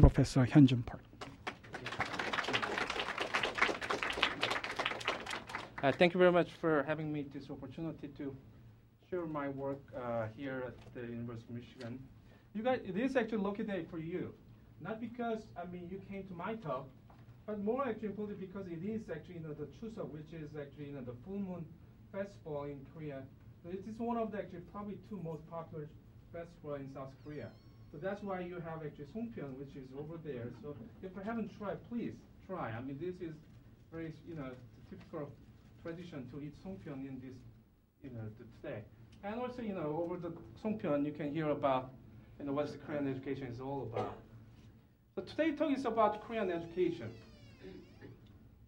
Professor Hyunjoon Park. Thank you very much for having me this opportunity to share my work here at the University of Michigan. You guys, it is actually a lucky day for you. Not because, you came to my talk, but more actually importantly because it is actually, the Chuseok, which is actually, the full moon festival in Korea. So it is one of the actually probably two most popular festivals in South Korea. So that's why you have actually Songpyeon, which is over there. So if you haven't tried, please try. This is very, the typical tradition to eat Songpyeon in this, today. And also, over the Songpyeon, you can hear about, what the Korean education is all about. So today's talk is about Korean education.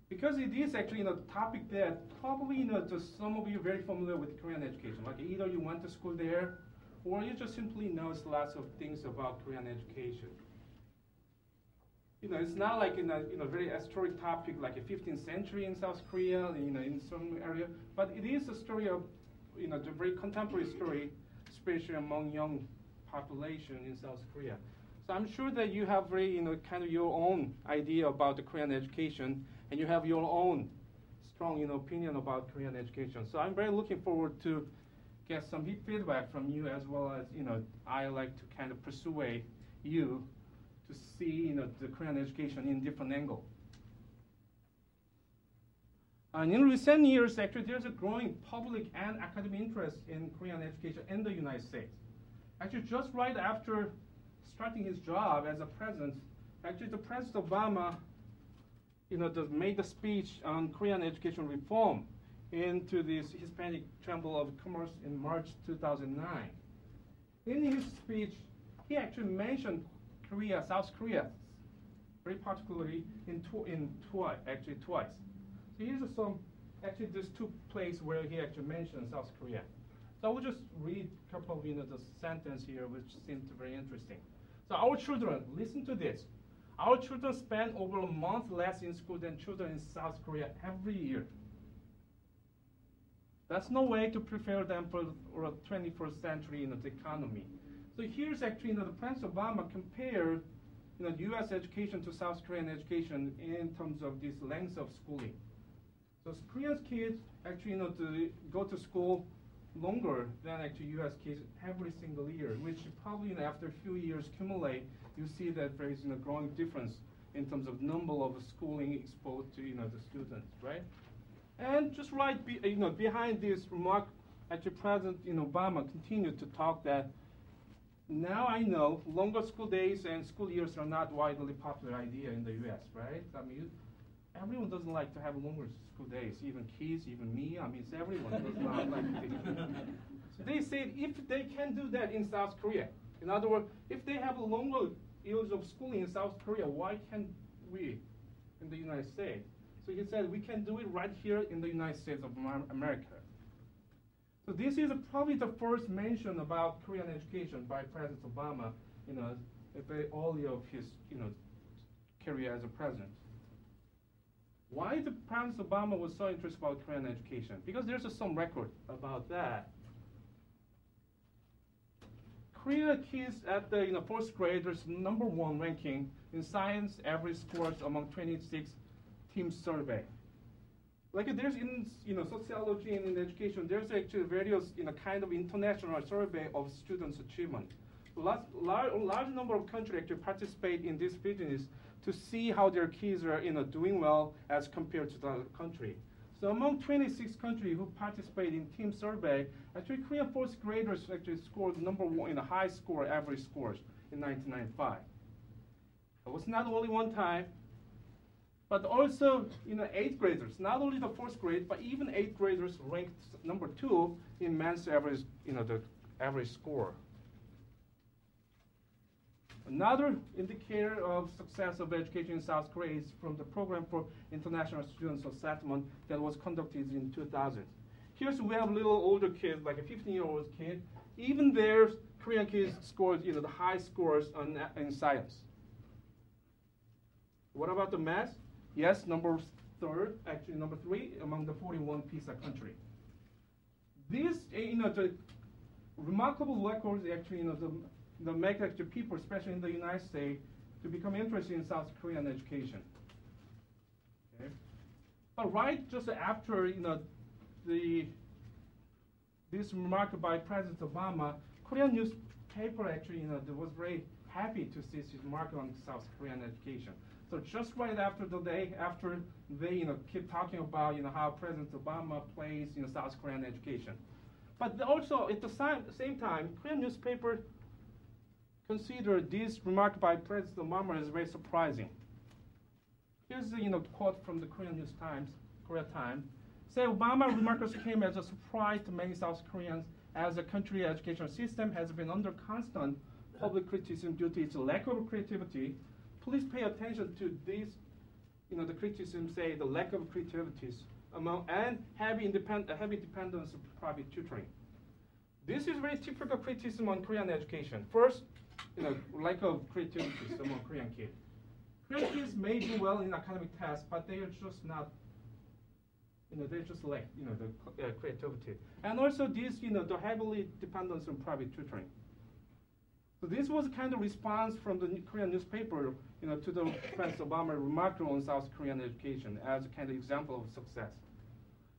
Because it is actually the topic that probably, just some of you are very familiar with Korean education. Like either you went to school there, or you just simply know lots of things about Korean education. It's not like a very historic topic like a 15th century in South Korea, in some area, but it is a story of, the very contemporary story, especially among young population in South Korea. So I'm sure that you have very, kind of your own idea about the Korean education, and you have your own strong, opinion about Korean education. So I'm very looking forward to get some feedback from you, as well as, I like to kind of persuade you to see, the Korean education in different angle. And in recent years, actually, there's a growing public and academic interest in Korean education in the United States. Actually, just right after starting his job as a president, actually, the President Obama, made the speech on Korean education reform into this Hispanic Chamber of Commerce in March 2009. In his speech, he actually mentioned Korea, South Korea, very particularly twice. So here's actually there's two places where he actually mentioned South Korea. So I will just read a couple of, the sentence here, which seemed very interesting. So our children, listen to this. Our children spend over a month less in school than children in South Korea every year. That's no way to prepare them for a 21st century the economy. So here's actually, the President Obama compared, U.S. education to South Korean education in terms of this length of schooling. So Korean kids actually, to go to school longer than actually U.S. kids every single year, which probably after a few years accumulate, you see that there is a growing difference in terms of number of schooling exposed to the students, right? And just behind this remark, actually President Obama continued to talk that now I know longer school days and school years are not widely popular idea in the U.S., right? Everyone doesn't like to have longer school days, even kids, even me. It's everyone does not like it. So they said if they can do that in South Korea, in other words, if they have longer years of schooling in South Korea, why can't we in the United States? So he said we can do it right here in the United States of America. So this is probably the first mention about Korean education by President Obama, very early of his, career as a president. Why the President Obama was so interested about Korean education? Because there's some record about that. Korea kids at the first grade, there's #1 ranking in science average scores among 26 team survey. Like there's in sociology and in education, there's actually various kind of international survey of students' achievement. Large number of countries actually participate in this business to see how their kids are doing well as compared to the other country. So among 26 countries who participate in team survey, actually Korean first graders actually scored #1 in a high score, average scores in 1995. It was not only one time, but also, 8th graders, not only the first grade, but even 8th graders ranked #2 in men's average, the average score. Another indicator of success of education in South Korea is from the program for international students of settlement that was conducted in 2000. Here's we have little older kids, like a 15-year-old kid. Even their Korean kids scored, the high scores in science. What about the math? Yes, actually number 3 among the 41 PISA country. This, the remarkable records actually, the make actually people, especially in the United States, to become interested in South Korean education. Okay. But right just after this remark by President Obama, Korean newspaper actually was very happy to see this remark on South Korean education. So just right after the day after they keep talking about how President Obama plays South Korean education. But also at the same time, Korean newspaper consider this remark by President Obama as very surprising. Here's the quote from the Korean News Times, Korea Times. Say Obama remarks came as a surprise to many South Koreans as the country's education system has been under constant public criticism due to its lack of creativity. Please pay attention to this, the criticism say the lack of creativity and heavy dependence of private tutoring. This is very typical criticism on Korean education. First, lack of creativity among Korean kids. Korean kids may do well in academic tests, but they are just not, they just lack, the creativity. And also this, the heavily dependence on private tutoring. So this was kind of response from the Korean newspaper, to the President Obama remark on South Korean education as a kind of example of success.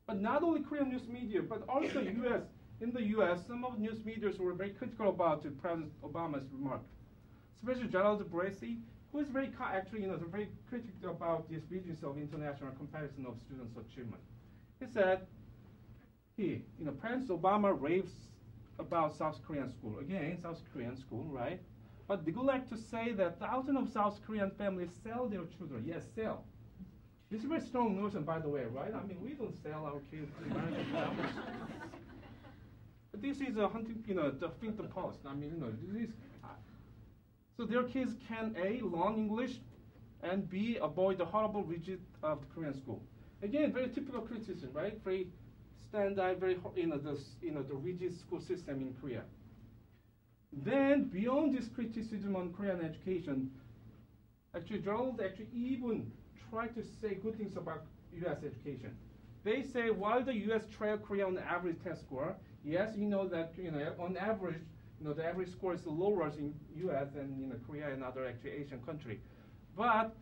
But not only Korean news media, but also U.S. In the U.S., some of the news media were very critical about President Obama's remark, especially Gerald Bracey, who is very very critical about this business of international comparison of students' achievement. He said, President Obama raves about South Korean school. Again, South Korean school, right? But neglect to say that thousands of South Korean families sell their children. Yes, sell. This is a very strong notion, by the way, right? I mean, we don't sell our kids to American families. But this is the Huffington Post. I mean, this is. So their kids can A, learn English, and B, avoid the horrible rigid of the Korean school. Again, very typical criticism, right? Very standard, very the rigid school system in Korea. Then beyond this criticism on Korean education, Gerald even tried to say good things about U.S. education. They say while the U.S. trail Korea on the average test score, yes, that on average, the average score is lower in U.S. than Korea and other Asian country, but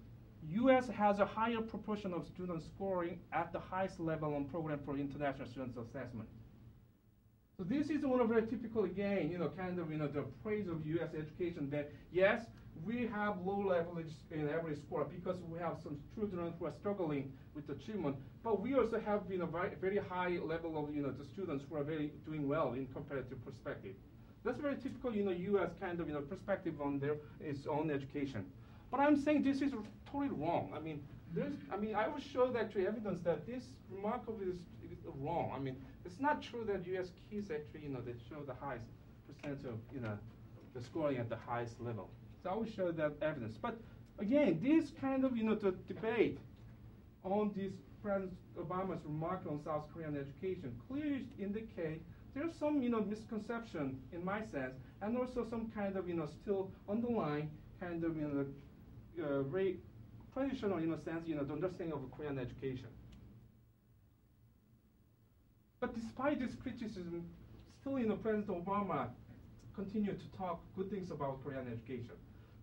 U.S. has a higher proportion of students scoring at the highest level on program for international students assessment. So this is one of very typical again, the praise of U.S. education that yes, we have low level in average score because we have some children who are struggling with achievement, but we also have a very high level of the students who are doing well in comparative perspective. That's very typical U.S. perspective on its own education. But I'm saying this is totally wrong. I mean, I will show actually evidence that this remarkable is wrong. I mean, it's not true that U.S. kids actually they show the highest percent of the scoring at the highest level. So I will show that evidence. But again, this the debate on this President Obama's remark on South Korean education clearly indicate there's some misconception in my sense, and also some still underlying very traditional sense the understanding of Korean education. But despite this criticism, still President Obama continued to talk good things about Korean education.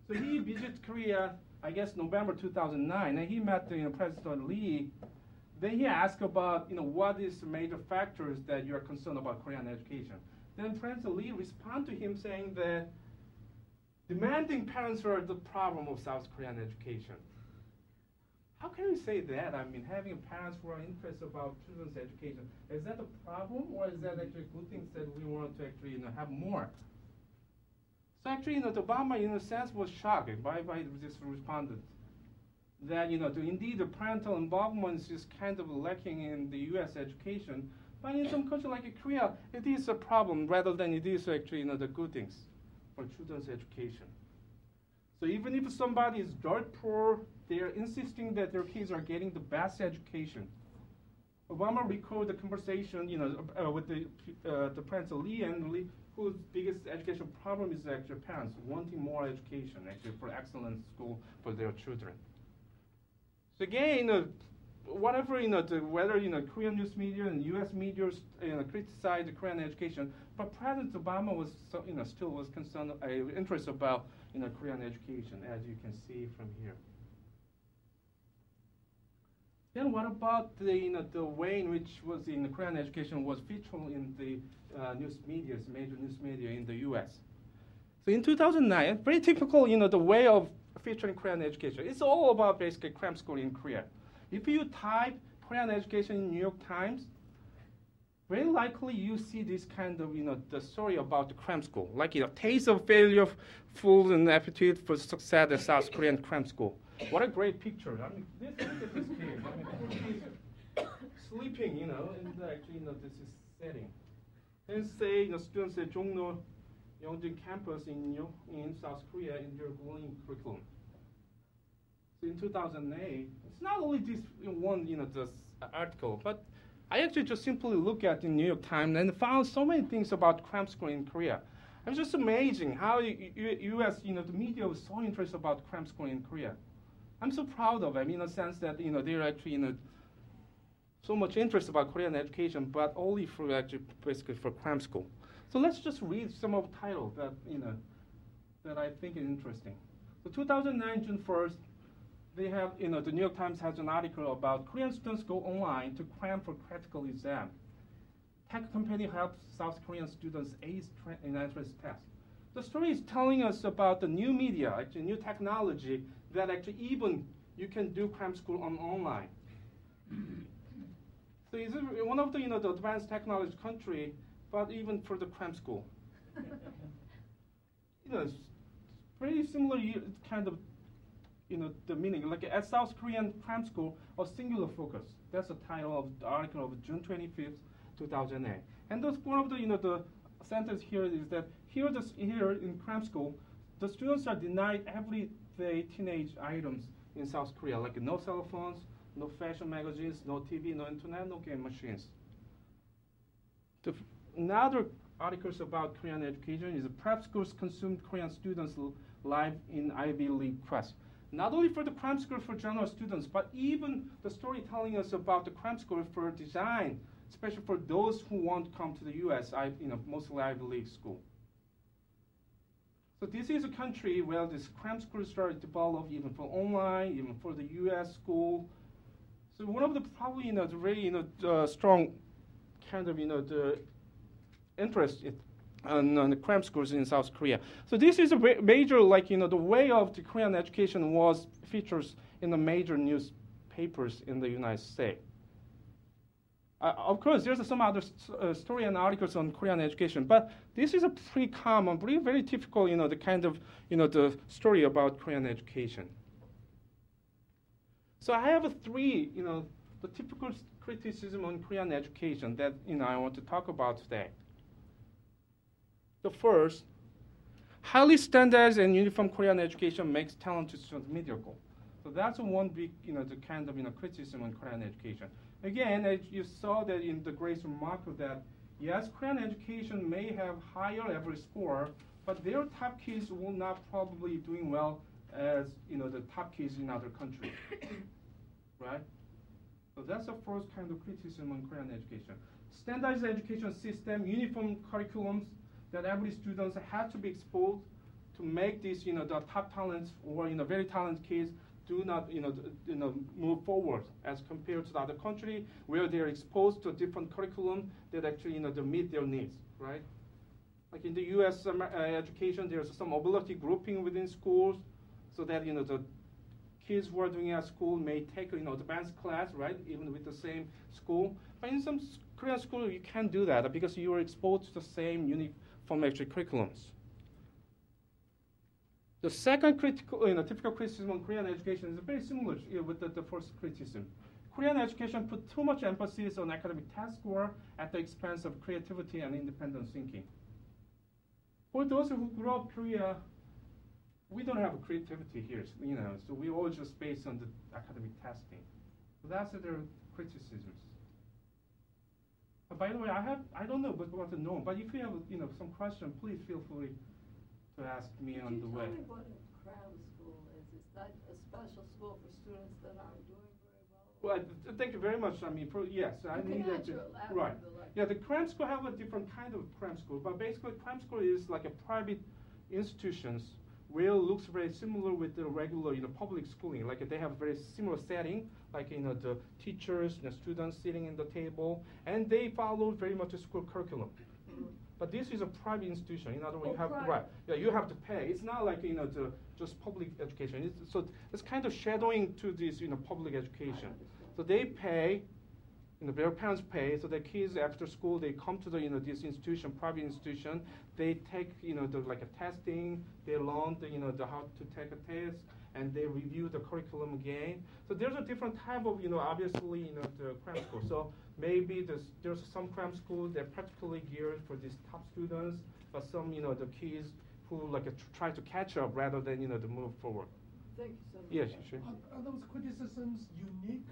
So he visited Korea, I guess November 2009, and he met President Lee. Then he asked about what is the major factors that you are concerned about Korean education. Then President Lee responded to him saying that demanding parents are the problem of South Korean education. How can you say that? I mean, having parents who are interested about children's education, is that a problem, or is that actually good things that we want to actually have more? So actually, Obama in a sense was shocked by this respondent. That indeed the parental involvement is lacking in the U.S. education, but in some countries like Korea, it is a problem rather than it is actually the good things for children's education. So even if somebody is dirt poor, they are insisting that their kids are getting the best education. Obama recalled the conversation with the President Lee and Lee, whose biggest education problem is actually parents wanting more education actually for excellent school for their children. So again, whatever whether Korean news media and U.S. media criticize the Korean education, but President Obama was still was concerned, interested about Korean education, as you can see from here. Then what about the way in which the Korean education was featured in the news media, major news media in the U.S.? So in 2009, very typical, the way of featuring Korean education. It's all about basically cram school in Korea. If you type Korean education in New York Times, very likely you see this kind of, the story about the cram school, like, taste of failure, full and appetite for success at South Korean cram school. What a great picture. I mean, look at this kid. I mean, he's sleeping, and actually, this is setting. And say, students at Jongno Hyunjoon campus in South Korea in their glowing curriculum. So in 2008, it's not only this one, this article, but I actually just simply look at the New York Times and found so many things about cram school in Korea. I'm just amazing how U.S. the media was so interested about cram school in Korea. I'm so proud of them in a sense that they're actually so much interest about Korean education, but only for actually basically for cram school. So let's just read some of the titles that that I think is interesting. So 2009 June 1st, they have the New York Times has an article about Korean students go online to cram for practical exam. Tech company helps South Korean students ace entrance test. The story is telling us about the new media, actually new technology that actually even you can do cram school online. So it's one of the the advanced technology country, but even for the cram school. It's pretty similar kind of the meaning. Like at South Korean cram school, a singular focus. That's the title of the article of June 25th, 2008. And that's one of the the sentence here is that here in cram school, the students are denied everyday teenage items in South Korea, like no cell phones, no fashion magazines, no TV, no internet, no game machines. Another articles about Korean education is prep schools consume Korean students' life in Ivy League press. Not only for the cram school for general students, but even the story telling us about the cram school for design, especially for those who want to come to the U.S., mostly Ivy League school. So this is a country where this cram school started to develop even for online, even for the U.S. school. So one of the probably the very strong kind of the interest on the cram schools in South Korea. So this is a major the way of the Korean education was features in the major newspapers in the United States. Of course, there's some other story and articles on Korean education, but this is a pretty common, very typical, the kind of, the story about Korean education. So I have three, the typical criticism on Korean education that, I want to talk about today. The first, highly standardized and uniform Korean education makes talented students mediocre. So that's one big, the kind of, criticism on Korean education. Again, as you saw that in the Grace remark that, yes, Korean education may have higher average score, but their top kids will not probably doing well as, the top kids in other countries, right? So that's the first kind of criticism on Korean education. Standardized education system, uniform curriculums that every student has to be exposed to make these, the top talents or, very talented kids do not, move forward as compared to the other country where they're exposed to a different curriculum that actually, they meet their needs, right? Like in the U.S. Education, there's some ability grouping within schools so that, the kids who are doing at school may take, advanced class, right, even with the same school. But in some Korean school, you can't do that because you are exposed to the same uniform curriculums. The second typical criticism on Korean education is very similar with the first criticism. Korean education put too much emphasis on academic test score at the expense of creativity and independent thinking. For those who grew up in Korea, we don't have creativity here, so we all just based on the academic testing. So that's their criticisms. By the way, I don't know what to know, but if you have some question, please feel free to ask me on the way. Could you tell me what a cram school is? Is that a special school for students that aren't doing very well? Well, thank you very much. Yes, I need that. Right. Yeah, the cram school have a different kind of cram school, but basically cram school is like a private institutions will looks very similar with the regular, public schooling. Like they have very similar setting, like, the teachers, students sitting in the table, and they follow very much a school curriculum. But this is a private institution. In other words, you have to pay. It's not like, just public education. So it's kind of shadowing to this, public education. So they pay. Their parents pay, so the kids after school they come to the this institution, private institution. They take like a testing. They learn the how to take a test, and they review the curriculum again. So there's a different type of obviously the cram school. So maybe there's some cram schools that are particularly geared for these top students, but some the kids who like try to catch up rather than to move forward. Thank you so much. Yes, sure. Are those criticisms unique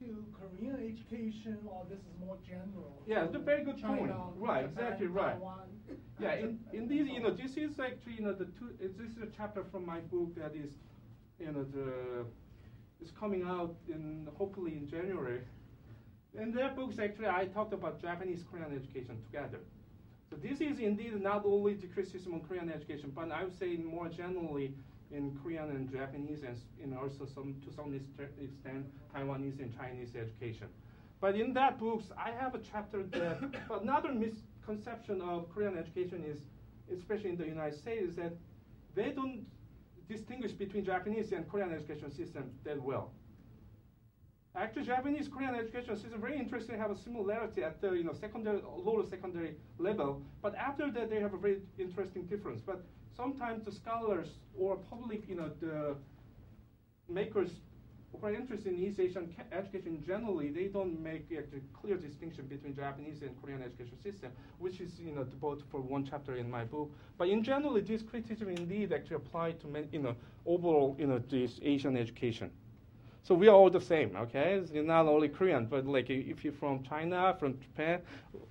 to Korean education, or this is more general? Yeah, it's a very good China, point. Right, Japan, exactly right. Taiwan? Yeah, in these, this is actually, this is a chapter from my book that is, is coming out hopefully in January. In that books, actually, I talked about Japanese Korean education together. So this is indeed not only the criticism on Korean education, but I would say more generally in Korean and Japanese, and also to some extent Taiwanese and Chinese education. But in that books, I have a chapter that another misconception of Korean education is, especially in the United States, is that they don't distinguish between Japanese and Korean education system that well. Actually, Japanese Korean education system very interesting, have a similarity at the secondary, lower secondary level, but after that they have a very interesting difference. But sometimes the scholars or public, the makers who are interested in East Asian education generally, they don't make a clear distinction between Japanese and Korean education system, which is both for one chapter in my book. But in general, this criticism indeed actually apply to overall this Asian education. So we are all the same, okay? It's not only Korean, but like if you're from China, from Japan,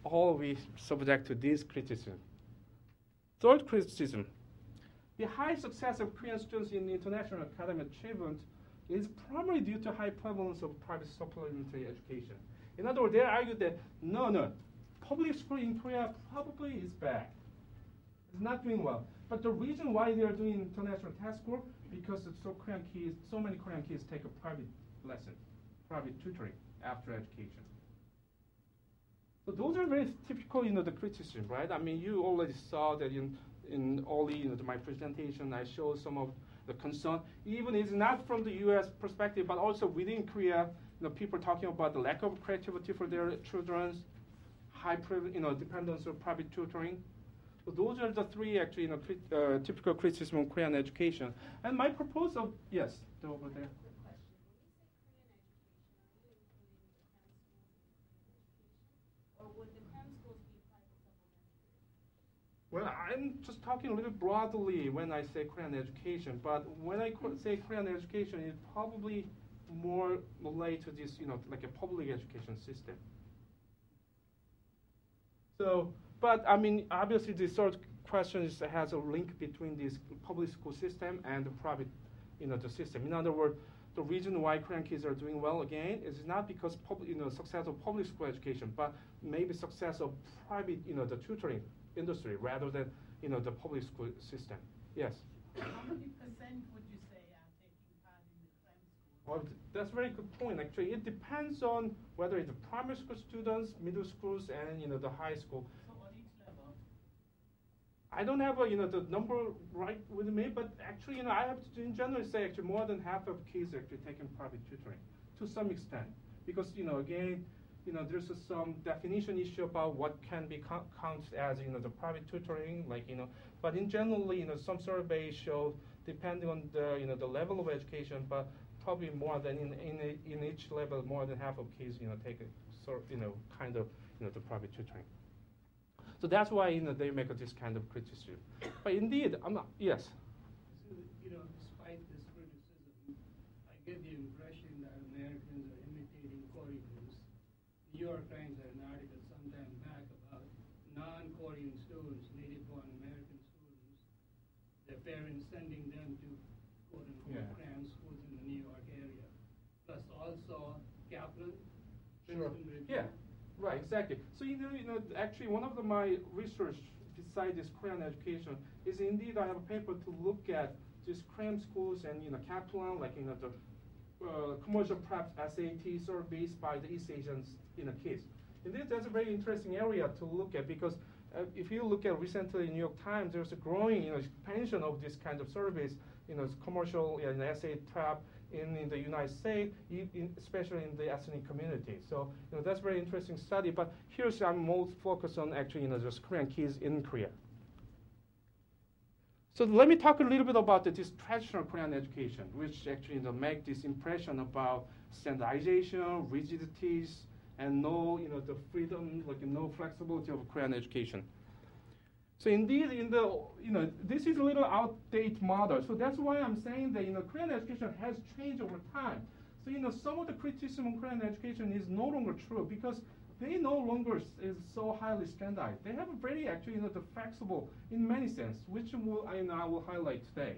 all we subject to this criticism. Third criticism. The high success of Korean students in international academic achievement is primarily due to high prevalence of private supplementary education. In other words, they argue that no, public school in Korea probably is bad. It's not doing well. But the reason why they are doing international test score, because so many Korean kids take a private lesson, private tutoring after education. So those are very typical, the criticism, right? I mean, you already saw that in all my presentation, I showed some of the concern. Even it's not from the U.S. perspective, but also within Korea, people talking about the lack of creativity for their children, high dependence of private tutoring. So those are the three actually typical criticism of Korean education. And my proposal, yes, over there. Well, I'm just talking a little broadly when I say Korean education, but when I say Korean education, it's probably more related to this, like a public education system. So, but I mean, obviously, the third question has a link between this public school system and the private, the system. In other words, the reason why Korean kids are doing well again is not because success of public school education, but maybe success of private, the tutoring industry rather than the public school system. Yes. How many percent would you say are taking part in the cram school? Well, that's a very good point. Actually, it depends on whether it's the primary school students, middle schools, and the high school. So on each level? I don't have the number right with me, but actually I have to in general say actually more than half of kids are actually taking private tutoring to some extent, because again. There's some definition issue about what can be counts as the private tutoring, but in general, some surveys show depending on the level of education, but probably more than in each level, more than half of kids take a kind of the private tutoring. So that's why they make this kind of criticism. But indeed, yes. So, despite this criticism, I get the impression that Americans are imitating Koreans. New York Times had an article some time back about non-Korean students, native-born American students, their parents sending them to quote-unquote cram schools in the New York area, plus also Kaplan. Sure. Yeah. Right. Exactly. So actually, one of my research, outside this Korean education is indeed I have a paper to look at these cram schools and Kaplan, like the commercial prep SAT surveys by the East Asian kids. Indeed, that's a very interesting area to look at because if you look at recently in New York Times, there's a growing expansion of this kind of surveys, commercial SAT prep in the United States, especially in the ethnic community. So that's a very interesting study. But here's I'm most focused on actually just Korean kids in Korea. So let me talk a little bit about this traditional Korean education, which actually make this impression about standardization, rigidities, and no the freedom, like no flexibility of Korean education. So indeed, this is a little outdated model. So that's why I'm saying that Korean education has changed over time. So some of the criticism of Korean education is no longer true because they no longer is so highly standardized. They have a very actually the flexible in many sense, which I will highlight today.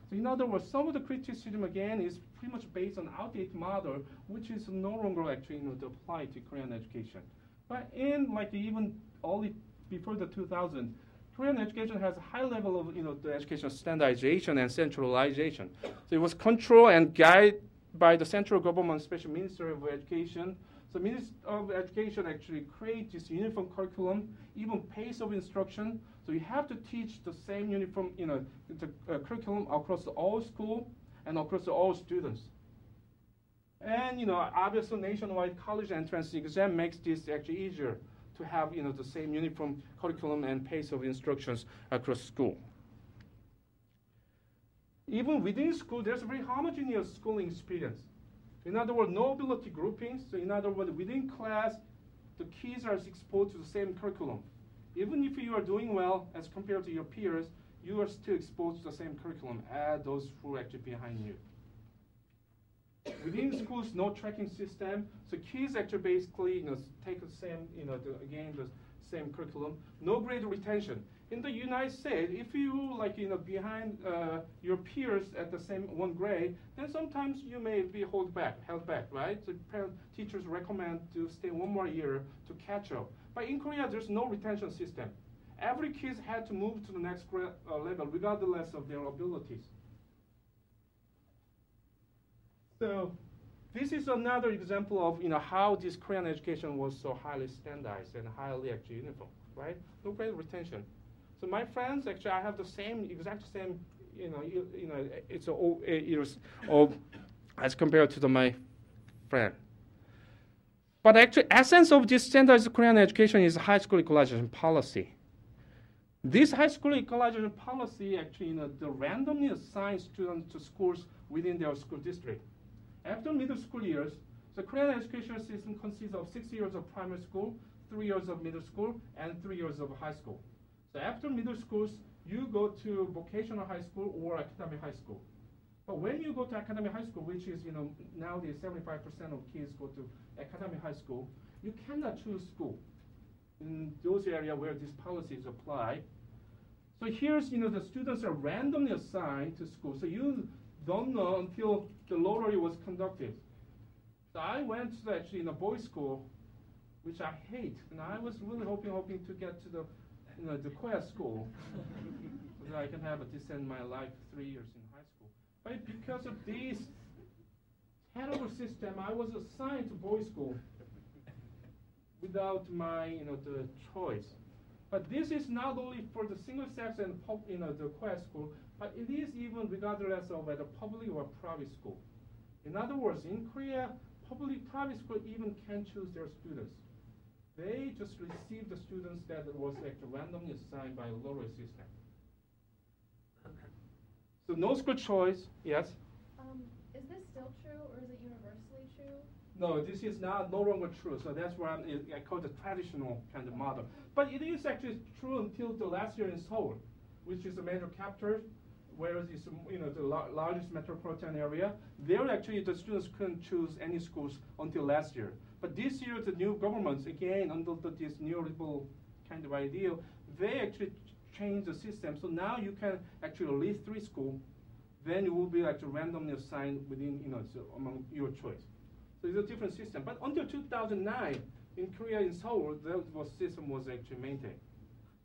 So in other words, some of the criticism again is pretty much based on outdated model, which is no longer actually applied to Korean education. But in even only before the 2000s. Korean education has a high level of the education standardization and centralization. So it was controlled and guided by the central government, special Ministry of Education. So Ministry of Education actually creates this uniform curriculum, even pace of instruction. So you have to teach the same uniform, curriculum across all school and across all students. And obviously nationwide college entrance exam makes this actually easier to have the same uniform curriculum and pace of instructions across school. Even within school, there's a very homogeneous schooling experience. In other words, no ability groupings. So in other words, within class, the kids are exposed to the same curriculum. Even if you are doing well as compared to your peers, you are still exposed to the same curriculum as those who are actually behind you. Within schools, no tracking system. So kids actually basically take the same, the same curriculum. No grade retention. In the United States, if you behind your peers at the same one grade, then sometimes you may be held back, right? So teachers recommend to stay one more year to catch up. But in Korea, there's no retention system. Every kid had to move to the next grade, level regardless of their abilities. So this is another example of how this Korean education was so highly standardized and highly actually uniform, right? No grade retention. So my friends, actually, I have the exact same, it's all years old as compared to my friend. But actually, essence of this standardized Korean education is high school equalization policy. This high school equalization policy actually, the randomly assigns students to schools within their school district. After middle school years, the Korean education system consists of 6 years of primary school, 3 years of middle school, and 3 years of high school. So after middle schools, you go to vocational high school or academic high school. But when you go to academic high school, which is nowadays 75% of kids go to academic high school, you cannot choose school in those areas where these policies apply. So here's the students are randomly assigned to school. So you don't know until the lottery was conducted. So I went to actually in a boys' school, which I hate, and I was really hoping to get to the Korea school, so that I can have a decent my life 3 years in high school. But because of this terrible system, I was assigned to boys' school without my the choice. But this is not only for the single sex and the Korea school, but it is even regardless of whether public or private school. In other words, in Korea, private school even can't choose their students. They just receive the students that was actually randomly assigned by a lottery system. So no school choice, yes? Is this still true, or is it universally true? No, this is no longer true. So that's why I call it the traditional kind of model. But it is actually true until the last year in Seoul, which is a major capital, whereas it's the largest metropolitan area. There actually the students couldn't choose any schools until last year. But this year the new governments, again under this neoliberal kind of ideal, they actually changed the system. So now you can actually leave 3 schools, then you will be actually randomly assigned within so among your choice. So it's a different system. But until 2009 in Korea, in Seoul, that system was actually maintained.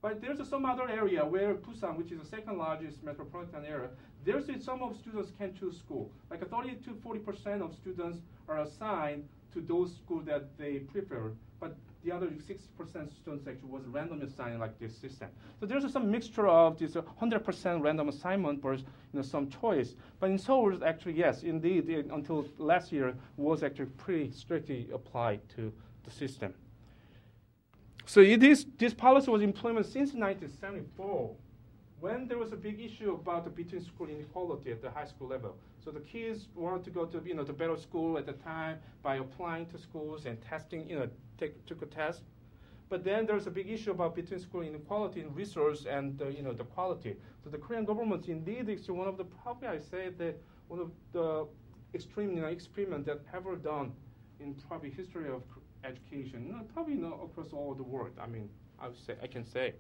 But there's some other area where Busan, which is the second largest metropolitan area, there's some of students can choose school. Like 30 to 40% of students are assigned to those schools that they prefer, but the other 60% students actually was randomly assigned like this system. So there's some mixture of this 100% random assignment versus some choice. But in Seoul, actually, yes, indeed, until last year was actually pretty strictly applied to the system. So this policy was implemented since 1974, when there was a big issue about the between school inequality at the high school level. So the kids wanted to go to the better school at the time by applying to schools and testing, took a test. But then there's a big issue about between school inequality in resource and the quality. So the Korean government indeed is one of the probably I say that one of the extreme experiment that ever done in probably history of education. Probably not across all the world. I mean, I can say.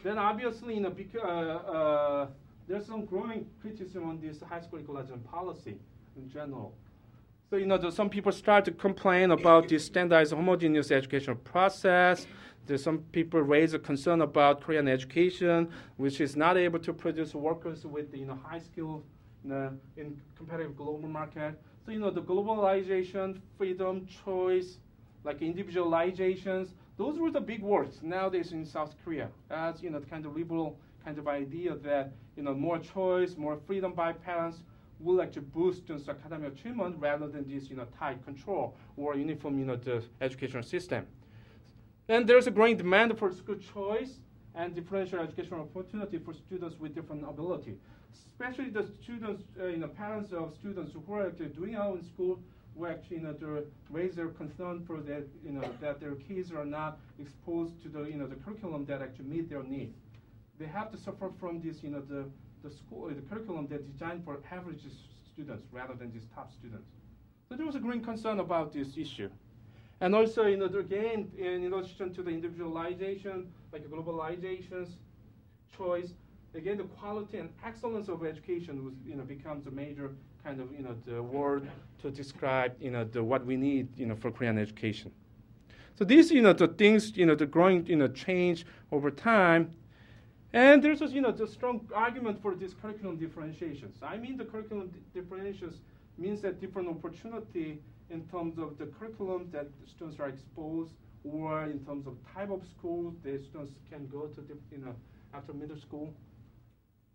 Then obviously, because there's some growing criticism on this high school equalization policy in general. So some people start to complain about this standardized homogeneous educational process. There's some people raise a concern about Korean education, which is not able to produce workers with high skill in competitive global market. So the globalization, freedom, choice, like individualizations, those were the big words nowadays in South Korea. As the kind of liberal kind of idea that more choice, more freedom by parents will actually boost students' academic achievement rather than this tight control or uniform the educational system. And there's a growing demand for school choice and differential educational opportunity for students with different ability, especially the students, parents of students who are actually doing well in school, who actually to raise their concern for that that their kids are not exposed to the curriculum that actually meet their needs. They have to suffer from this the curriculum that's designed for average students rather than these top students. So there was a growing concern about this issue. And also, again, in addition to the individualization, like globalizations, choice, again, the quality and excellence of education was, becomes a major kind of, the word to describe, what we need, for Korean education. So these, the things, the growing, change over time. And there's just, the strong argument for this curriculum differentiations. I mean, the curriculum differentiations means that different opportunity in terms of the curriculum that the students are exposed, or in terms of type of school the students can go to, after middle school.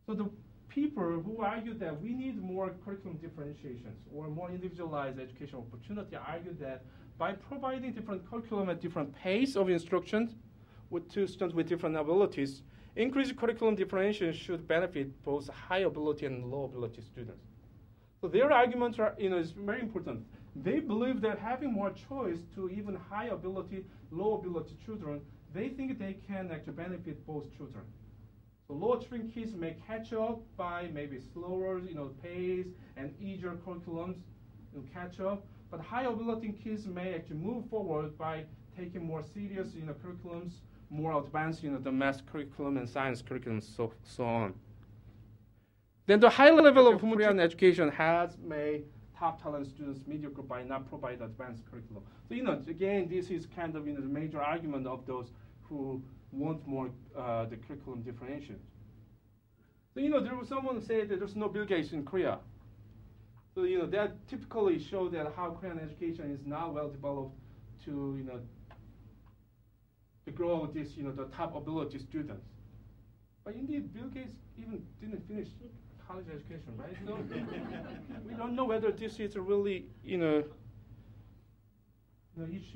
So the people who argue that we need more curriculum differentiations or more individualized educational opportunity argue that by providing different curriculum at different pace of instruction to students with different abilities, increased curriculum differentiation should benefit both high ability and low ability students. So their arguments are, is very important. They believe that having more choice to even high ability, low ability children, they think they can actually benefit both children. So low achieving kids may catch up by maybe slower, pace and easier curriculums, catch up. But high ability kids may actually move forward by taking more serious, curriculums, more advanced, the math curriculum and science curriculum, so on. Then the high level of Korean education has made top talent students mediocre by not providing advanced curriculum. So, again, this is kind of, the major argument of those who want more the curriculum differentiation. So, there was someone who said that there's no Bill Gates in Korea. So, that typically shows that how Korean education is now well developed to, to grow this, the top ability students. But indeed, Bill Gates even didn't finish college education, right? So we don't know whether this is a really, issue,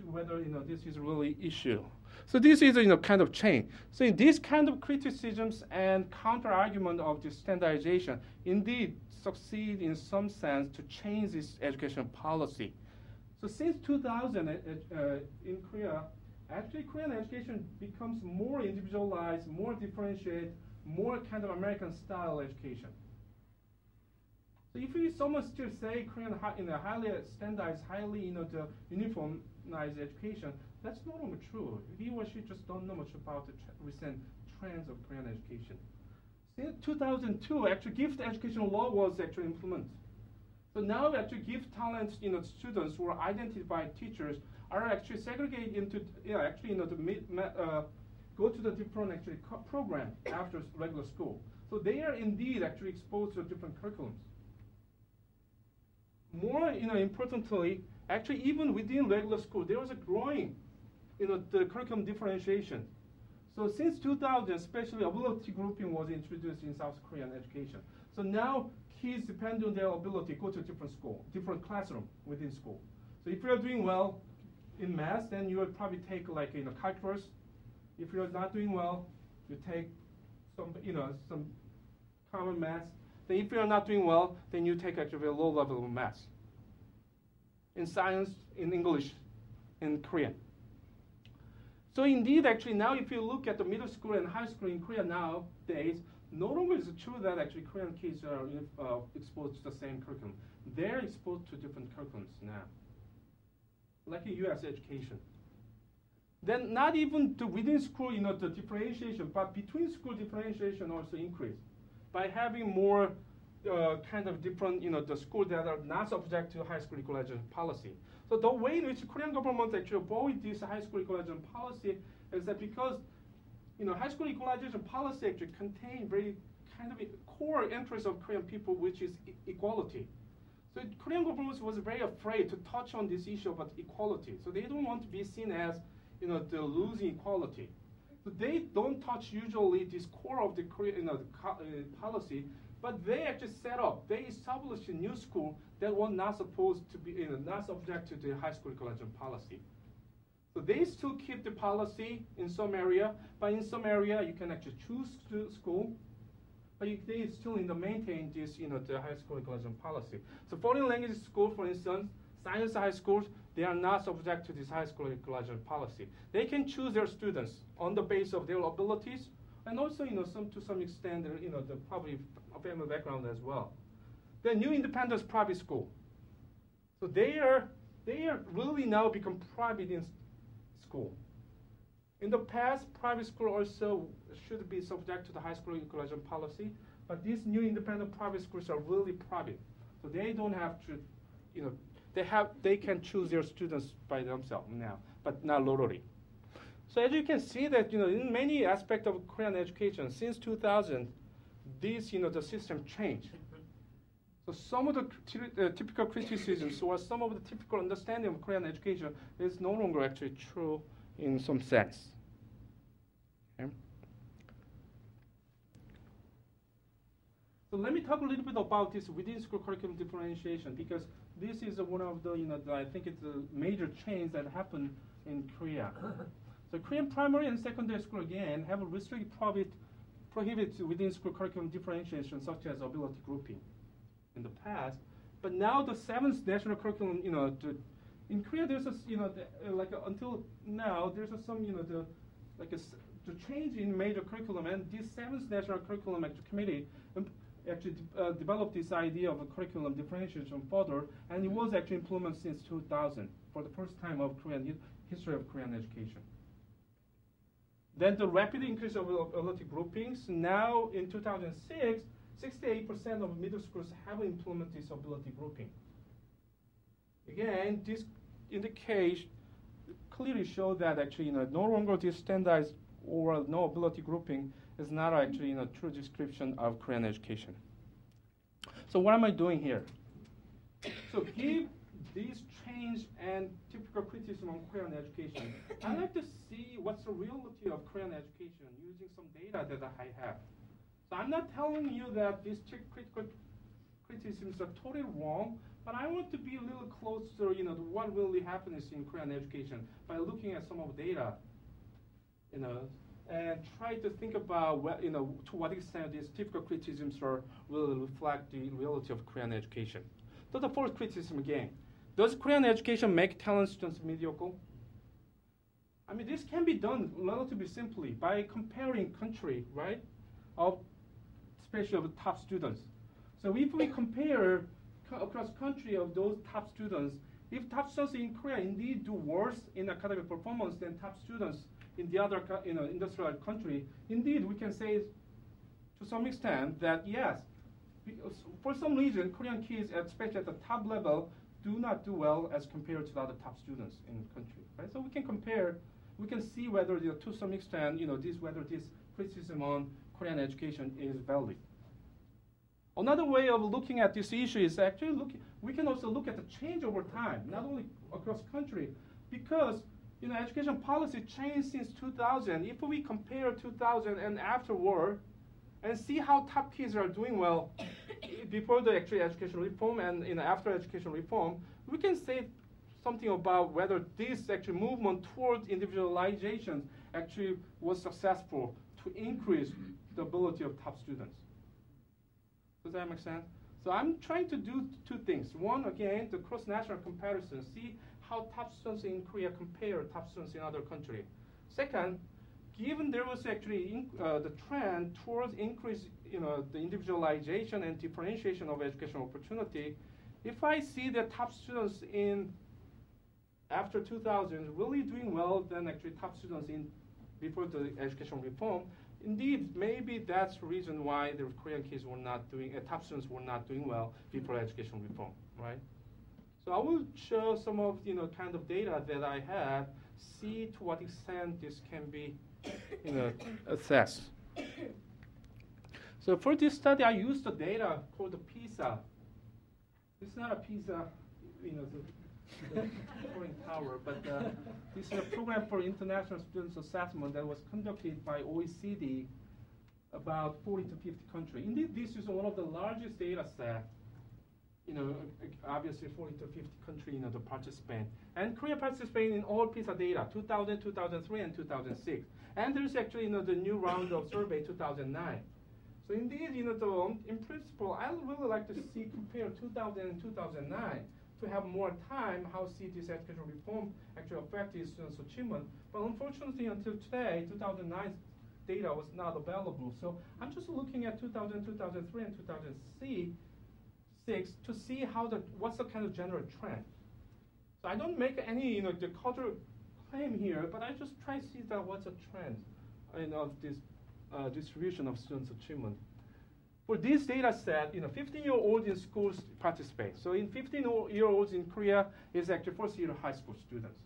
whether, this is a really issue. So this is, kind of change. So in this kind of criticisms and counter-argument of this standardization, indeed succeed in some sense to change this education policy. So since 2000 in Korea, actually Korean education becomes more individualized, more differentiated, more kind of American style education. So if someone still say Korean highly standardized, highly the uniformized education, that's not really true. He or she just don't know much about the recent trends of Korean education. Since 2002, actually gift education law was actually implemented. So now actually gift talent students who are identified teachers are actually segregated into, go to the different actually program after regular school. So they are indeed actually exposed to different curriculums. More, importantly, actually even within regular school, there was a growing, the curriculum differentiation. So since 2000, especially ability grouping was introduced in South Korean education. So now kids, depending on their ability, go to a different school, different classroom within school. So if you're doing well in math, then you would probably take like calculus. If you're not doing well, you take some common math. Then if you're not doing well, then you take actually a low level of math. In science, in English, in Korean. So indeed, actually now if you look at the middle school and high school in Korea nowadays, no longer is it true that actually Korean kids are exposed to the same curriculum. They're exposed to different curriculums now, like a U.S. education. Then not even within school, the differentiation, but between school differentiation also increased by having more kind of different, the schools that are not subject to high school equalization policy. So the way in which the Korean government actually avoid this high school equalization policy is that because, high school equalization policy actually contain very kind of a core interest of Korean people, which is equality. So the Korean government was very afraid to touch on this issue about equality. So they don't want to be seen as, the losing equality. So they don't touch usually this core of the Korean, policy, but they actually they established a new school that was not supposed to be, not subject to the high school equalization policy. So they still keep the policy in some area, but in some area you can actually choose school, but they still maintain this, the high school equalization policy. So foreign language school, for instance, science high schools, they are not subject to this high school equalization policy. They can choose their students on the basis of their abilities, and also, to some extent, the probably family background as well. The new independent private school. So they are really now become private in school. In the past, private school also should be subject to the high school equalization policy, but these new independent private schools are really private. So they don't have to, they can choose their students by themselves now, but not locally. So as you can see that, in many aspects of Korean education, since 2000, this, the system changed. So some of the typical criticisms or some of the typical understanding of Korean education is no longer actually true in some sense. Okay. So let me talk a little bit about this within school curriculum differentiation, because this is one of the, I think it's a major change that happened in Korea. So Korean primary and secondary school, again, have a restricted prohibit within school curriculum differentiation, such as ability grouping in the past. But now the 7th national curriculum, in Korea, there's a, until now, there's some, the change in major curriculum, and this 7th national curriculum committee actually developed this idea of a curriculum differentiation further, and it was actually implemented since 2000 for the first time of Korean history of Korean education. Then the rapid increase of ability groupings. Now in 2006, 68% of middle schools have implemented this ability grouping. Again, this indicates clearly show that actually no longer this standardized or no ability grouping is not actually a true description of Korean education. So what am I doing here? So give these change and typical criticism on Korean education, I'd like to see what's the reality of Korean education using some data that I have. So I'm not telling you that these critical criticisms are totally wrong, but I want to be a little closer, to what really happens in Korean education by looking at some of the data, and try to think about what, to what extent these typical criticisms will reflect the reality of Korean education. So the first criticism again. Does Korean education make talent students mediocre? I mean, this can be done relatively simply by comparing country, right, especially of top students. So if we compare across country of those top students, if top students in Korea indeed do worse in academic performance than top students in the other industrialized country, indeed we can say to some extent that yes, for some reason Korean kids, especially at the top level, do not do well as compared to the other top students in the country, right? So we can compare, we can see whether, to some extent, whether this criticism on Korean education is valid. Another way of looking at this issue is actually we can also look at the change over time, not only across country, because education policy changed since 2000. If we compare 2000 and afterward, and see how top kids are doing well before the actual education reform and after education reform, we can say something about whether this actual movement towards individualization actually was successful to increase the ability of top students. Does that make sense? So I'm trying to do two things. One, again, the cross-national comparison, see how top students in Korea compare top students in other countries. Second, given there was actually the trend towards increase, the individualization and differentiation of educational opportunity, if I see that top students after 2000 really doing well than actually top students before the education reform, indeed, maybe that's the reason why the Korean kids were not doing, top students were not doing well before education reform, right? So I will show some of, kind of data that I have, see to what extent this can be assessed. So for this study, I used the data called the PISA. It's not a PISA, the Korean tower, but this is a program for international students assessment that was conducted by OECD about 40 to 50 countries. Indeed, this is one of the largest data set. Obviously 40 to 50 countries, to participate. And Korea participated in all PISA data, 2000, 2003, and 2006. And there's actually, the new round of survey, 2009. So indeed, in principle, I would really like to see compare 2000 and 2009 to have more time how see this educational reform actually affected students' achievement. But unfortunately, until today, 2009 data was not available. So I'm just looking at 2000, 2003, and 2006 to see what's the kind of general trend. So I don't make any, the cultural claim here, but I just try to see that what's a trend, of this distribution of students' achievement. For this data set, 15-year-olds in schools participate. So in 15-year-olds in Korea is actually first-year high school students.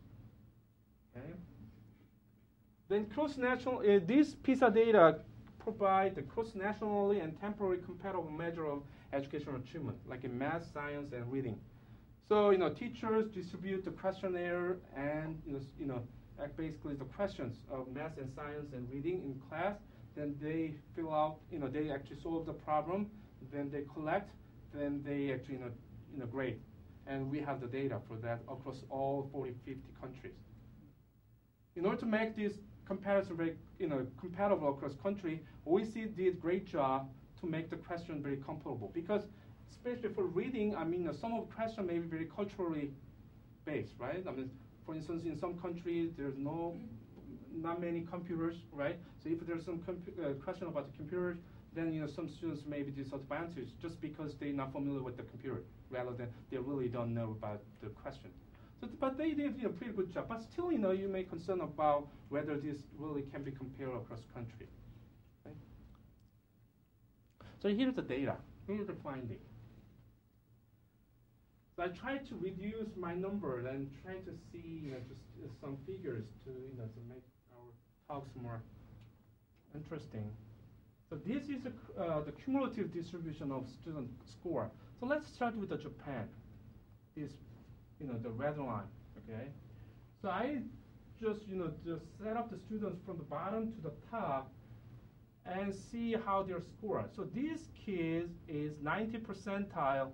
Okay. Then cross-national, this PISA data provide the cross-nationally and temporally compatible measure of educational achievement, like in math, science, and reading. So, teachers distribute the questionnaire and, basically the questions of math and science and reading in class. Then they fill out, they actually solve the problem. Then they collect. Then they actually, grade. And we have the data for that across all 40, 50 countries. In order to make this comparison very, compatible across country, OECD did a great job to make the question very comparable. Because especially for reading, some of the questions may be very culturally based, right? For instance, in some countries, there's not many computers, right? So if there's some question about the computer, then some students may be disadvantaged just because they're not familiar with the computer, rather than they really don't know about the question. So, but they did a pretty good job. But still, you may concern about whether this really can be compared across country. Okay? So here's the data. Here's the finding. So I tried to reduce my number and try to see, just some figures to make our talks more interesting. So this is the cumulative distribution of student score. So let's start with Japan. This, the red line. Okay. So I just set up the students from the bottom to the top and see how they're scored. So these kids is 90 percentile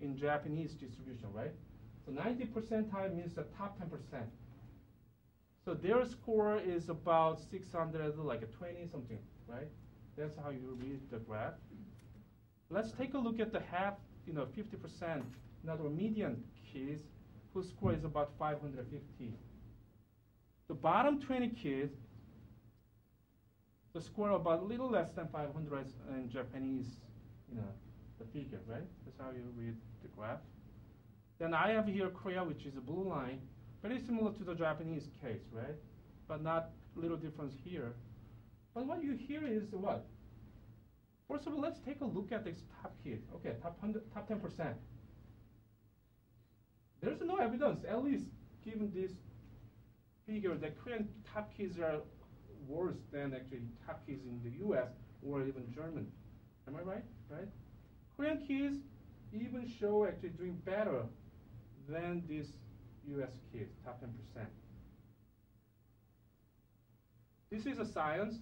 in Japanese distribution, right? So 90 percentile means the top 10%. So their score is about 600, like a 20 something, right? That's how you read the graph. Let's take a look at the 50%, another median kids whose score is about 550. The bottom 20 kids, the score about a little less than 500 in Japanese, the figure, right? That's how you read the graph. Then I have here Korea, which is a blue line, very similar to the Japanese case, right? But not little difference here. But what you hear is what? First of all, let's take a look at this top kid. Okay, top 10%. There's no evidence, at least given this figure, that Korean top kids are worse than actually top kids in the US or even German. Am I right? Right? Korean kids even show actually doing better than these US kids, top 10%. This is a science.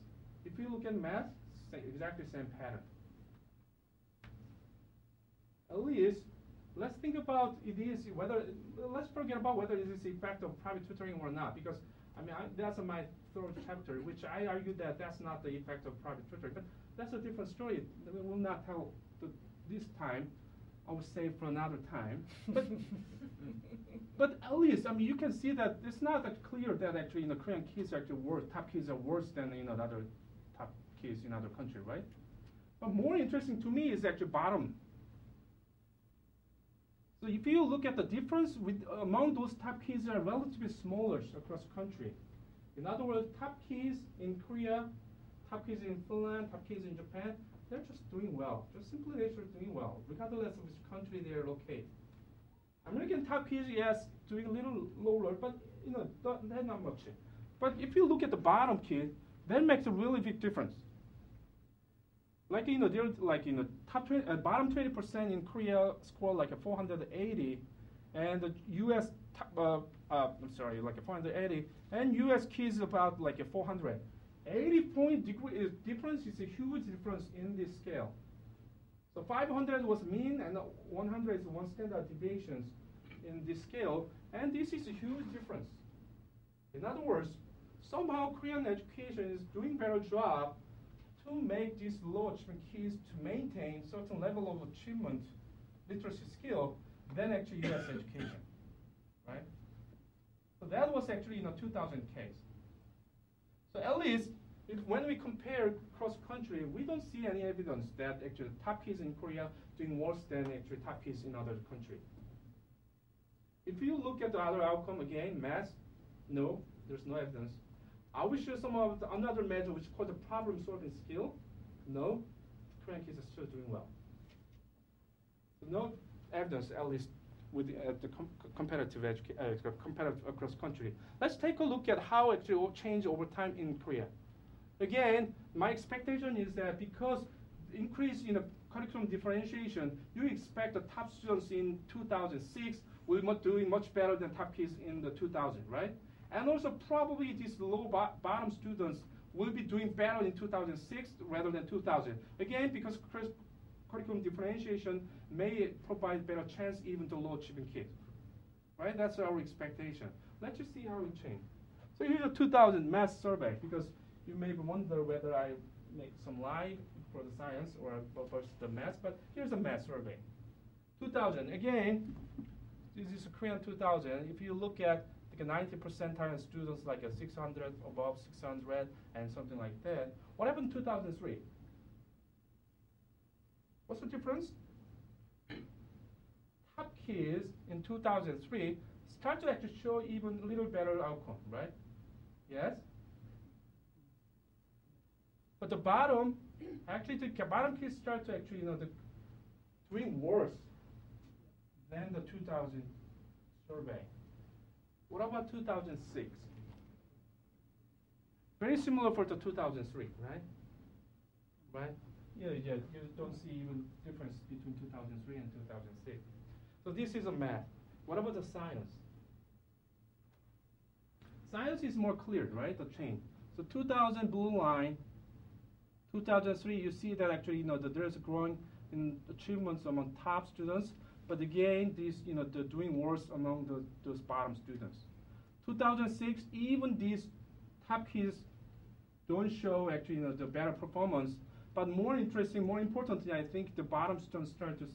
If you look at math, exactly same pattern. At least, let's think about it is whether, let's forget about whether it is the effect of private tutoring or not, because I mean, that's my third chapter, which I argue that that's not the effect of private tutoring, but that's a different story. We will not tell this time. I will save for another time. But at least, I mean, you can see that it's not that clear that actually, Korean kids are actually worse, top kids are worse than, the other top kids in other countries, right? But more interesting to me is actually bottom. So if you look at the difference among those top kids are relatively smaller across the country. In other words, top kids in Korea, top kids in Finland, top kids in Japan, they're just doing well. Just simply they're just doing well, regardless of which country they're located. American top kids, yes, doing a little lower, but they're not much. But if you look at the bottom kid, that makes a really big difference. Like they're like top 20, bottom 20% in Korea score like a 480, and the U.S. Like a 480, and U.S. kids about like a 400. 80-point difference is a huge difference in this scale. So 500 was mean, and 100 is one standard deviation in this scale, and this is a huge difference. In other words, somehow Korean education is doing better job to make these low achievement kids to maintain certain level of achievement, literacy skill, than actually U.S. education, right? So that was actually in a 2000 case. So at least when we compare cross-country, we don't see any evidence that actually top kids in Korea doing worse than actually top kids in other countries. If you look at the other outcome again, math, no, there's no evidence. I will show some of another measure which is called the problem-solving skill. No, Korean kids are still doing well. So no evidence, at least with the competitive across country. Let's take a look at how it will change over time in Korea. Again, my expectation is that because the increase in the curriculum differentiation, you expect the top students in 2006 will be doing much better than top kids in the 2000, right? And also probably these low bottom students will be doing better in 2006 rather than 2000. Again, because curriculum differentiation may provide better chance even to low achieving kids, right? That's our expectation. Let's just see how it changes. So here's a 2000 math survey, because you may wonder whether I make some lie for the science or versus the math, but here's a math survey. 2000, again, this is a Korean 2000. If you look at like a 90 percentile students, like a 600, above 600, and something like that, what happened in 2003? What's the difference? Top kids in 2003 start to actually show even a little better outcome, right? Yes? But the bottom, actually the bottom kids start to actually, doing worse than the 2000 survey. What about 2006? Very similar for the 2003, right? Right? Yeah, you don't see even difference between 2003 and 2006. So this is a math. What about the science? Science is more clear, right? The change. So 2000 blue line, 2003, you see that actually, that there's a growing in achievements among top students, but again, these, they're doing worse among those bottom students. 2006, even these top kids don't show actually, the better performance. But more interesting, more importantly, I think the bottom students start to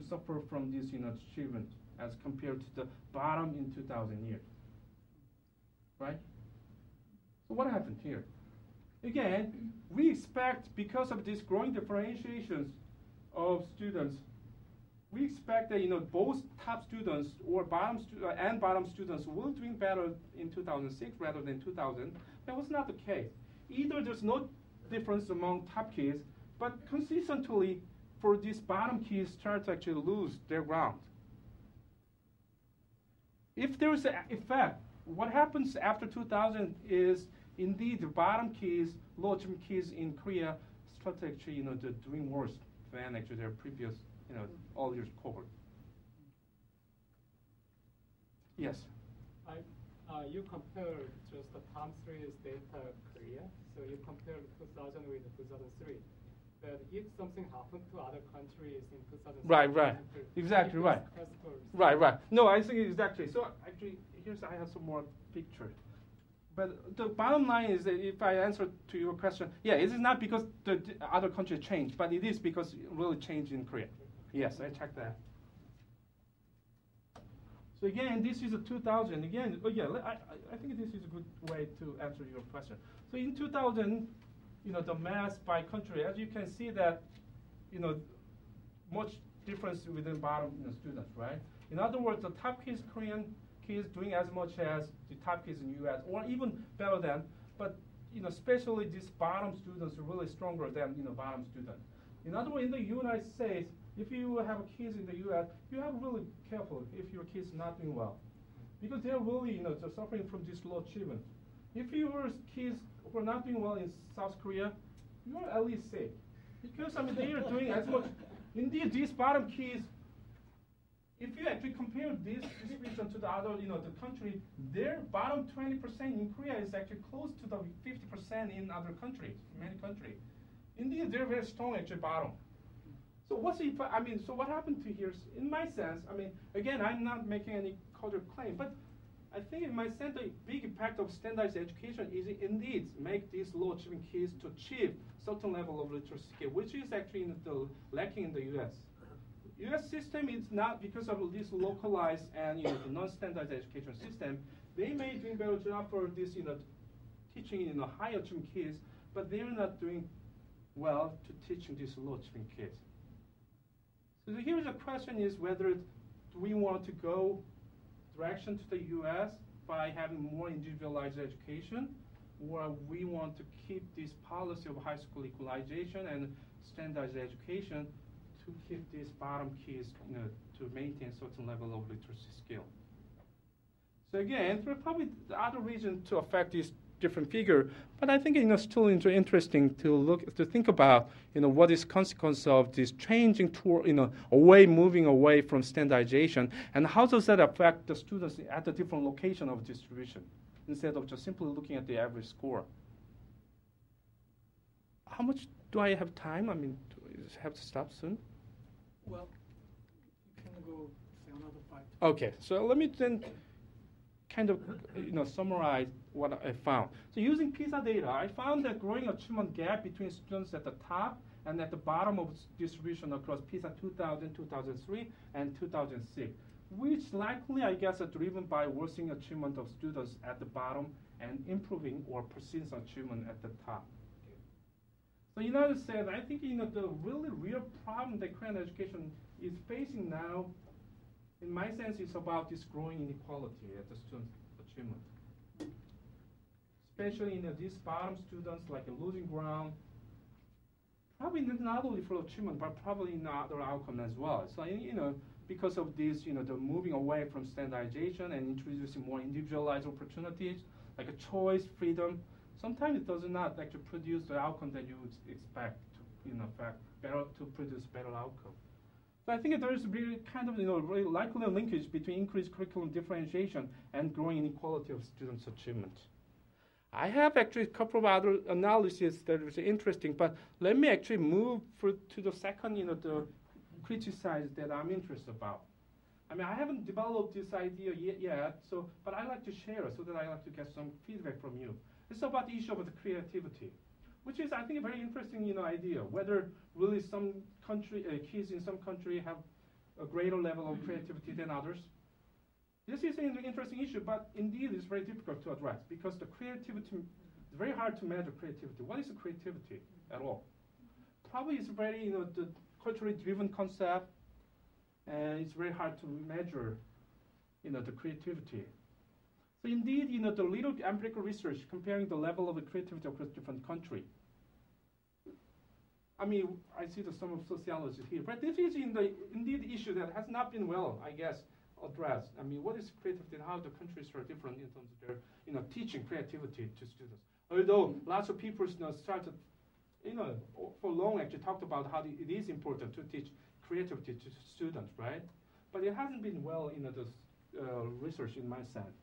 suffer from this, achievement as compared to the bottom in 2000 years, right? So what happened here? Again, we expect, because of these growing differentiations of students, we expect that both top students or bottom students will doing better in 2006 rather than 2000. That was not the case. Either there's no difference among top kids, but consistently for these bottom kids start to actually lose their ground. if there is an effect, what happens after 2000 is indeed the bottom kids, low achieving kids in Korea start to actually, doing worse than actually their previous, all years cohort. Yes. You compare just the Palm 3's data Korea, so you compare 2000 with 2003. But if something happened to other countries in 2003, Right. Exactly right. Right. No, I think exactly. So actually, I have some more picture. But the bottom line is that if I answer to your question, yeah, it is not because the other countries changed, but it is because it really changed in Korea. Yes, I checked that. So again, this is a 2000. Again, I think this is a good way to answer your question. So in 2000, the mass by country, as you can see that, much difference within bottom students, right? In other words, the top kids, Korean kids, doing as much as the top kids in the U.S. or even better than, but especially these bottom students are really stronger than bottom students. In other words, in the United States, if you have kids in the U.S., you have to be really careful if your kids not doing well, because they're really they're suffering from this low achievement. If your kids who are not doing well in South Korea, you are at least safe, because they are doing as much. Indeed, these bottom kids, if you actually compare this distribution to the other, the country, their bottom 20% in Korea is actually close to the 50% in other countries, many countries. Indeed, they're very strong actually bottom. So so what happened to here? In my sense, again, I'm not making any cultural claim, but I think in my sense, the big impact of standardized education is indeed make these low achieving kids to achieve certain level of literacy skill, which is actually lacking in the U.S. U.S. system is not because of this localized and the non-standardized education system. They may do a better job for this teaching high achieving kids, but they're not doing well to teaching these low achieving kids. So here's the question: is whether do we want to go direction to the U.S. by having more individualized education, or we want to keep this policy of high school equalization and standardized education to keep these bottom kids, to maintain certain level of literacy skill. So again, there are probably the other reasons to affect this different figure, but I think still interesting to think about what is consequence of this changing toward moving away from standardization, and how does that affect the students at the different location of distribution instead of just simply looking at the average score. How much do I have time? Do I have to stop soon? Well, you can go say another 5 to 10. Okay, so let me then kind of summarize what I found. So using PISA data, I found that growing achievement gap between students at the top and at the bottom of distribution across PISA 2000, 2003, and 2006, which likely, I guess, are driven by worsening achievement of students at the bottom and improving or persistent achievement at the top. So in other sense, I think the really real problem that Korean education is facing now, in my sense, is about this growing inequality at the student achievement. Especially these bottom students, like losing ground, probably not only for achievement, but probably in other outcome as well. So because of this, the moving away from standardization and introducing more individualized opportunities, like a choice, freedom, sometimes it does not actually produce the outcome that you would expect to produce better outcome. So I think there is really kind of very likely a linkage between increased curriculum differentiation and growing inequality of students' achievement. I have actually a couple of other analyses that is interesting, but let me actually move to the second, the criticize that I'm interested about. I haven't developed this idea yet, but I like to share it so that I like to get some feedback from you. It's about the issue of the creativity, which is, I think, a very interesting idea, whether really some kids in some country have a greater level of creativity than others. This is an interesting issue, but indeed it's very difficult to address because the creativity, it's very hard to measure creativity. What is creativity at all? Probably it's very, the culturally driven concept, and it's very hard to measure, the creativity. So indeed, the little empirical research comparing the level of the creativity across different countries. I see some of sociology here, but this is indeed issue that has not been well, I guess, address. I mean, what is creativity and how the countries are different in terms of their, teaching creativity to students. Although lots of people, started, for long actually talked about how it is important to teach creativity to students, right? But it hasn't been well, this research in my sense.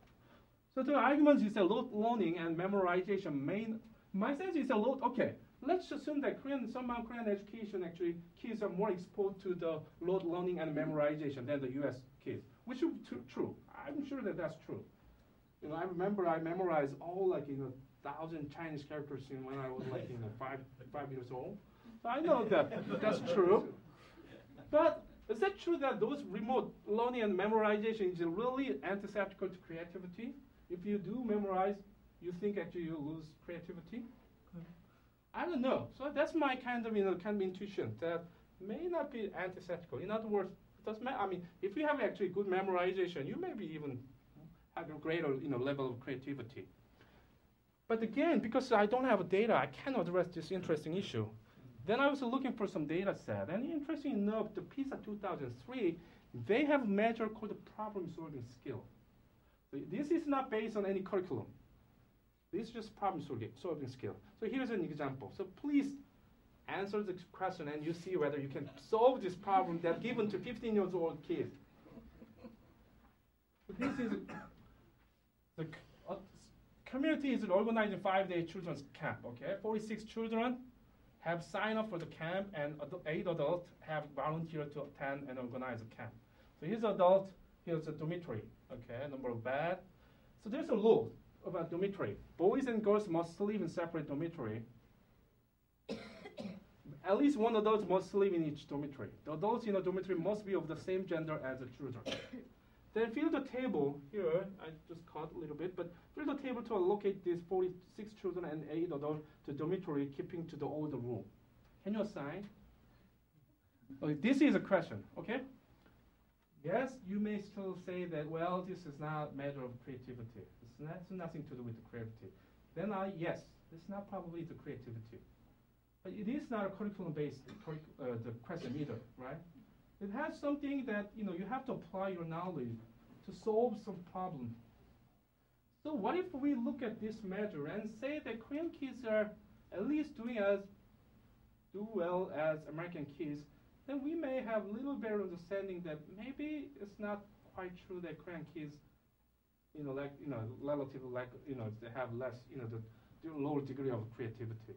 So the argument is that rote learning and memorization my sense is okay, let's assume that somehow Korean education actually, kids are more exposed to the rote learning and memorization than the US kids, which is true. I'm sure that that's true. I remember I memorized all 1,000 Chinese characters when I was 5 years old. So I know that that's true. But is that true that those remote learning and memorization is really antithetical to creativity? If you do memorize, you think actually you lose creativity? I don't know. So that's my kind of intuition that may not be antithetical. In other words, it doesn't matter. I mean, if you have actually good memorization, you maybe even have a greater level of creativity. But again, because I don't have data, I cannot address this interesting issue. Then I was looking for some data set, and interesting enough, the PISA 2003, they have a measure called the problem-solving skill. So this is not based on any curriculum. This is just problem-solving skill. So here's an example. So please answer the question, and you see whether you can solve this problem that's given to 15-year-old kids. So this is the community is organizing 5-day children's camp. Okay, 46 children have signed up for the camp, and 8 adults have volunteered to attend and organize a camp. So here's adult, here's a dormitory, okay, number of bed. So there's a rule about dormitory. Boys and girls must sleep in separate dormitory. At least one adult must sleep in each dormitory. The adults in the dormitory must be of the same gender as the children. Then fill the table here, I just cut a little bit, but fill the table to allocate these 46 children and 8 adults to dormitory, keeping to the older rule. Can you assign? Okay, this is a question, okay? Yes, you may still say that, well, this is not a matter of creativity. It's nothing to do with the creativity. Then yes, it's not probably the creativity. But it is not a curriculum-based the question either, right? It has something that, you have to apply your knowledge to solve some problem. So what if we look at this measure and say that Korean kids are at least do well as American kids, then we may have a little better understanding that maybe it's not quite true that Korean kids, relatively they have less, the lower degree of creativity.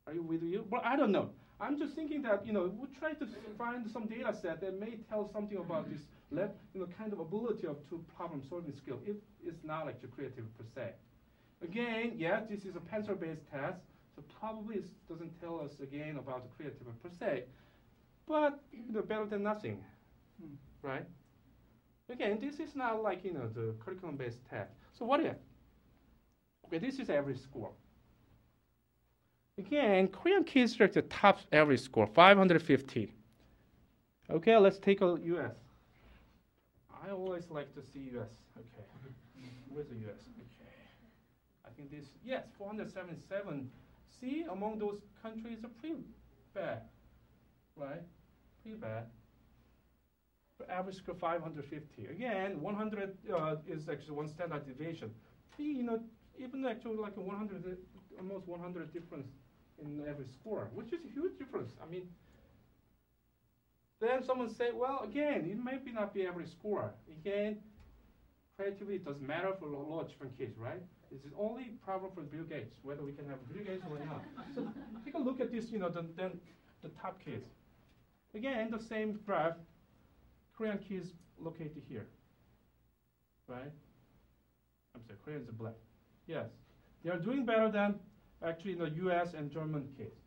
Are you with you? But I don't know. I'm just thinking that, we'll try to find some data set that may tell something about this, kind of ability of problem-solving skill, if it's not actually creative per se. Again, yes, this is a pencil-based test, so probably it doesn't tell us again about the creative per se, but better than nothing, right? Again, this is not like the curriculum-based test. So what if? Okay, this is average score. Again, Korean kids are the top average score, 550. Okay, let's take a US. I always like to see US. Okay, where's the US? Okay, I think this, yes, 477. See, among those countries are pretty bad, right? Pretty bad. Average score 550. Again, 100 is actually one standard deviation. See, even actually like a 100, almost 100 difference in every score, which is a huge difference. I mean, then someone say, well, again, it may not be every score. Again, creativity doesn't matter for a lot of different kids, right? It's the only problem for Bill Gates, whether we can have Bill Gates or not. So take a look at this, then the top kids. Again, the same graph, Korean kids located here, right? I'm sorry, Koreans are black. Yes, they are doing better than actually the US and German kids.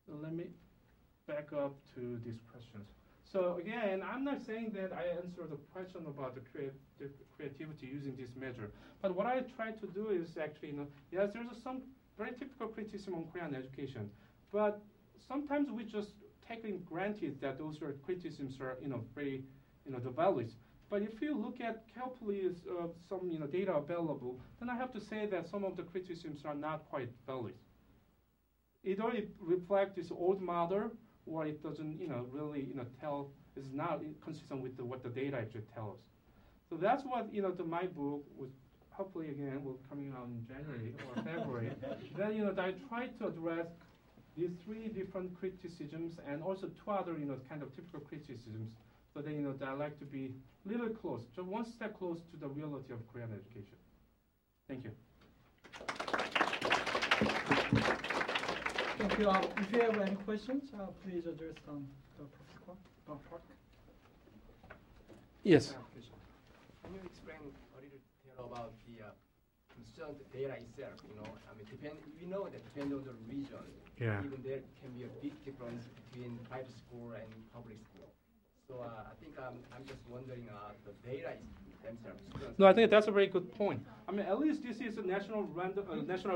So let me back up to these questions. So again, I'm not saying that I answer the question about the creativity using this measure. But what I try to do is actually, yes, there's some very typical criticism on Korean education. But sometimes we just take it granted that those criticisms are, very, the values. But if you look at carefully some data available, then I have to say that some of the criticisms are not quite valid. Either it reflects this old model, or it doesn't, really, tell, is not consistent with what the data actually tells us. So that's what, my book, which hopefully again will coming out in January or February, that, I try to address these three different criticisms and also two other, kind of typical criticisms. So that, that I like to be a little close, just one step close to the reality of Korean education. Thank you. Thank you. If you have any questions, please address them to Professor Park. Yes. Can you explain a little detail about the student data itself? We know that depending on the region, even there can be a big difference between private school and public school. So I think I'm just wondering the data themselves. No, I think that's a very good point. I mean, at least this is a national representation.